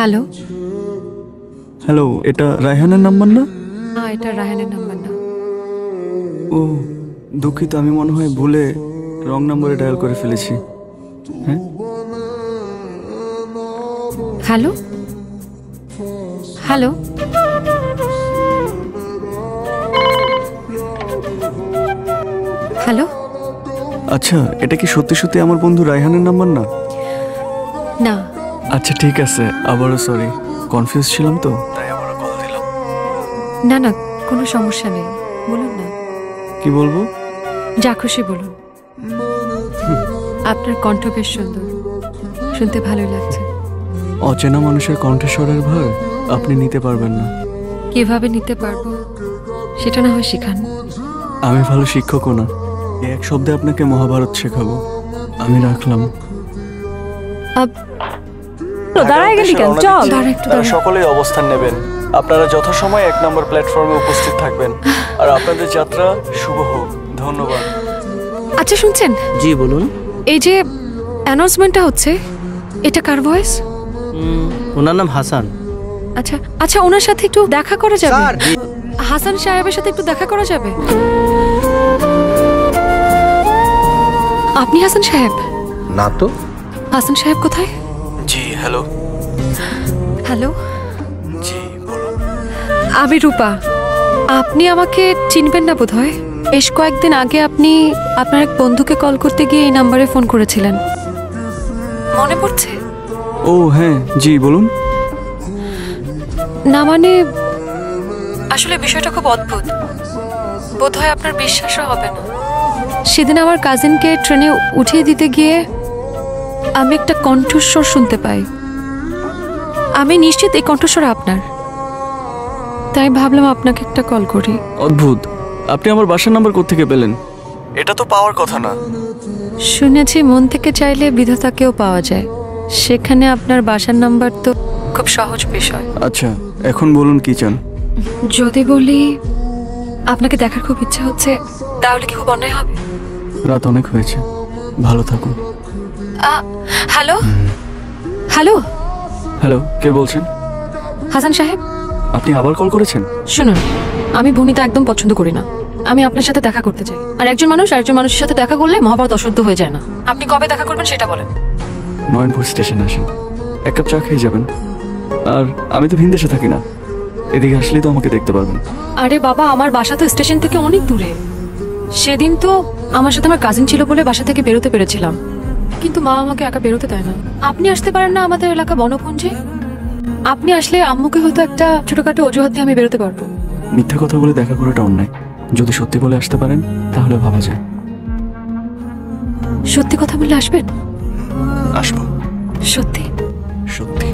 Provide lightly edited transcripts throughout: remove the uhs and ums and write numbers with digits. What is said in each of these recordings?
Hello. Hello, এটা রায়হানের number না? না, এটা রায়হানের নাম্বার না। ও দুঃখিত, আমি মনে হয় ভুলে রং নাম্বারে ডায়াল করে ফেলেছি। হ্যাঁ, হ্যালো হ্যালো। হ্যালো। আচ্ছা, এটা কি সত্যি সত্যি আমার বন্ধু রায়হানের নাম্বার না? না। আচ্ছা ঠিক আছে, আবারও সরি, কনফিউজ ছিলাম তো তাই আবারও কল দিলাম। না না, কোনো সমস্যা নেই, বলুন না। কি বলবো? যা খুশি বলুন। আপনার কণ্ঠ বেশ সুন্দর, শুনতে ভালোই লাগছে। অচেনা মানুষের কণ্ঠস্বরের ভার আপনি নিতে পারবেন না। কিভাবে নিতে পারবো সেটা না হয় শিখান। আমি ভালো শিক্ষকও না, এক শব্দে আপনাকে মহাভারত শেখাবো। আমি রাখলাম। দাঁড়ায় গেলি কেন? চল। তারা সকলেই অবস্থান নেবেন। আপনারা যথাসময়ে 1 নম্বর প্ল্যাটফর্মে উপস্থিত থাকবেন। আর আপনাদের যাত্রা শুভ হোক। ধন্যবাদ। আচ্ছা শুনছেন? জি বলুন। এই যে অ্যানাউন্সমেন্টটা হচ্ছে, এটা কার ভয়েস? ওনার নাম হাসান। আচ্ছা আচ্ছা, ওনার সাথে একটু দেখা করা যাবে? স্যার। হাসান সাহেবের সাথে একটু দেখা করা যাবে? আপনি হাসান সাহেব? না তো। হাসান সাহেব কোথায়? জি হ্যালো। হ্যালো, জি বলুন। আমি রূপা। আপনি আমাকে চিনবেন না বোধহয়। বেশ কয়েকদিন আগে আপনি আপনার এক বন্ধুকে কল করতে গিয়ে এই নাম্বারে ফোন করেছিলেন, মনে পড়ছে? ও হ্যাঁ, জি বলুন। না মানে, আসলে বিষয়টা খুব অদ্ভুত, বোধহয় আপনার বিশ্বাসও হবে না। সেদিন আমার কাজিনকে ট্রেনে উঠিয়ে দিতে গিয়ে আমি একটা কণ্ঠস্বর শুনতে পাই। আমি নিশ্চিত এই কণ্ঠস্বর আপনার, তাই ভাবলাম আপনাকে একটা কল করি। অদ্ভুত, আপনি আমার বাসার নাম্বার কোত্থেকে পেলেন? এটা তো পাওয়ার কথা না। শুনেছি মন থেকে চাইলে বিধাতাকেও পাওয়া যায়, সেখানে আপনার বাসার নাম্বার তো খুব সহজ বিষয়। আচ্ছা এখন বলুন কি চান? যদি বলি আপনাকে দেখার খুব ইচ্ছা হচ্ছে, তাহলে কি খুব অন্যায় হবে? রাত অনেক হয়েছে, ভালো থাকুন। Hello hello. হ্যালো, কে বলছেন? হাসান সাহেব। আপনি আবার কল করেছেন? শুনুন, আমি ভূমিতা একদম পছন্দ করি না। আমি আপনার সাথে দেখা করতে চাই, আর একজন মানুষ আরেকজন মানুষের সাথে দেখা করলে মহাভারত অশুদ্ধ হয়ে যায় না। আপনি কবে দেখা করবেন সেটা বলেন। নয়নপুর স্টেশনে আসেন, 1 কাপ চা খেয়ে যাবেন। আর আমি তো ভিনদেশে থাকি না, এদিকে আসলেই তো আমাকে দেখতে পারবেন। আরে বাবা, আমার বাসা তো স্টেশন থেকে অনেক দূরে। সেদিন তো আমার সাথে আমার কাজিন ছিল বলে বাসা থেকে বেরোতে পেরেছিলাম, কিন্তু মা আমাকে একা বেরোতে দেয় না। আপনি আসতে পারেন না আমাদের এলাকা বনকুঞ্জে? আপনি আসলে আম্মুকে হয়তো একটা ছোটখাটো অজুহাত দিয়ে আমি বেরোতে পারবো। মিথ্যা কথা বলে দেখা করাটা অন্যায়। যদি সত্যি বলে আসতে পারেন তাহলে ভাবা যায়। সত্যি কথা বললে আসবেন? আসবো। সত্যি? সত্যি।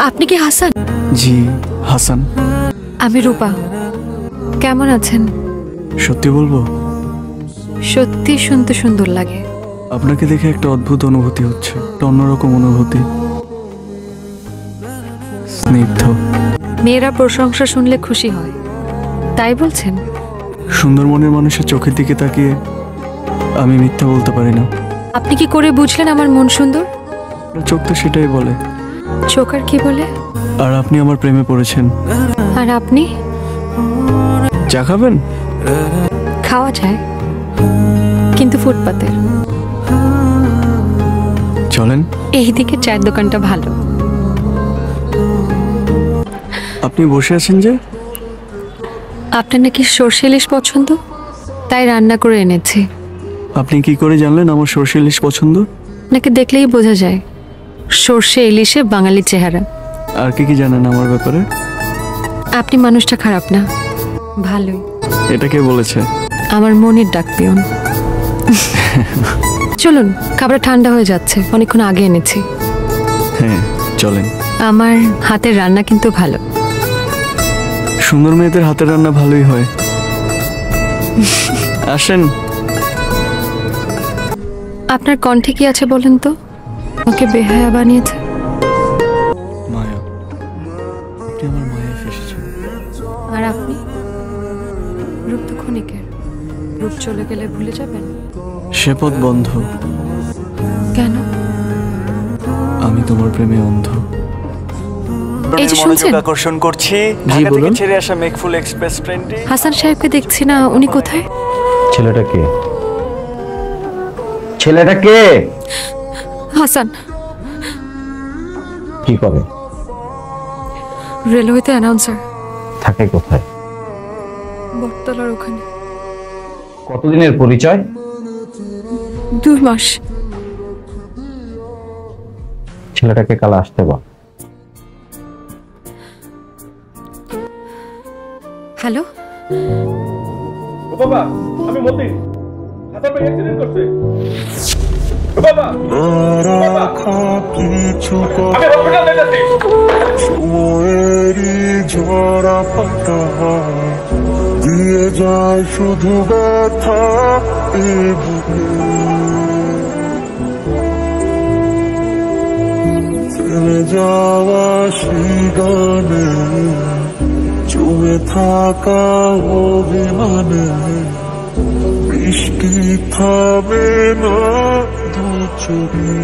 আপনি কি হাসান? জি হাসান। আমি রূপা। কেমন আছেন? সত্যি বলবো, সত্যি শুনতে সুন্দর লাগে। আপনাকে দেখে একটা অদ্ভুত অনুভূতি হচ্ছে, একটা অন্যরকম অনুভূতি। স্নিগ্ধ। মেয়েরা প্রশংসা শুনলে খুশি হয়, তাই বলছেন? সুন্দর মনের মানুষের চোখের দিকে তাকিয়ে আমি মিথ্যা বলতে পারি না। আপনি কি করে বুঝলেন আমার মন সুন্দর? চোখ তো সেটাই বলে। চোখ আর কি বলে? আর আপনি আমার প্রেমে পড়েছেন। আর আপনি? চা খাবেন? খাওয়া যায়, কিন্তু ফুটপাতে। চলেন। এই দিকে চায়ের দোকানটা ভালো। আপনি বসে আছেন যে? আপনার নাকি সর্ষে ইলিশ পছন্দ, তাই রান্না করে এনেছি। আপনি কি করে জানলেন আমার সর্ষে ইলিশ পছন্দ? নাকি দেখলেই বোঝা যায়, সর্ষে ইলিশে বাঙালি চেহারা। আর কি কি জানেন আমার ব্যাপারে? আপনি মানুষটা খারাপ না, ভালোই। এটা কে বলেছে? আমার মনের ডাক পিয়ন। চলুন, খাবার ঠান্ডা হয়ে যাচ্ছে, অনেকক্ষণ আগে এনেছি। হ্যাঁ চলেন। আমার হাতের রান্না কিন্তু ভালো। সুন্দর মেয়েদের হাতের রান্না ভালোই হয়। আসেন। আপনার কণ্ঠে কি আছে বলেন তো? ওকে বেহায়া বানিয়েছে। মায়া। আপনি আমার মায়ায় ফেসেছেন। আর আপনি? রূপ তো ক্ষণিকের, রূপ চলে গেলে ভুলে যাবেন। সে পথ বন্ধ। কেন? আমি তোমার প্রেমে অন্ধ। এই যে শুনছেন? আকর্ষণ করছি জি, ঢাকা থেকে বলুন। ছেড়ে আসা মেকফুল এক্সপ্রেস ট্রেনটি। হাসান সাহেবকে দেখছি না, উনি কোথায়? ছেলেটা কে? ছেলেটা কে? হাসান কি করে? রেলওয়েতে অ্যানাউন্সার। থাকে কোথায়? বটতলার ওখানে। কতদিনের পরিচয়? 2 মাস। ছেলেটাকে কাল আসতে বল। হ্যালো, বাবা, আমি মতি। হাসান ভাই অ্যাক্সিডেন্ট করছে। বাবা, কিছু আমি হসপিটালে যাচ্ছি। সময়েরই ঝরা পাতা দিয়ে যায় শুধু ব্যথা এ বুকে। ফেলে যাওয়া সেই গানে জমে থাকা অভিমানে বৃষ্টি থামে না দু চোখে।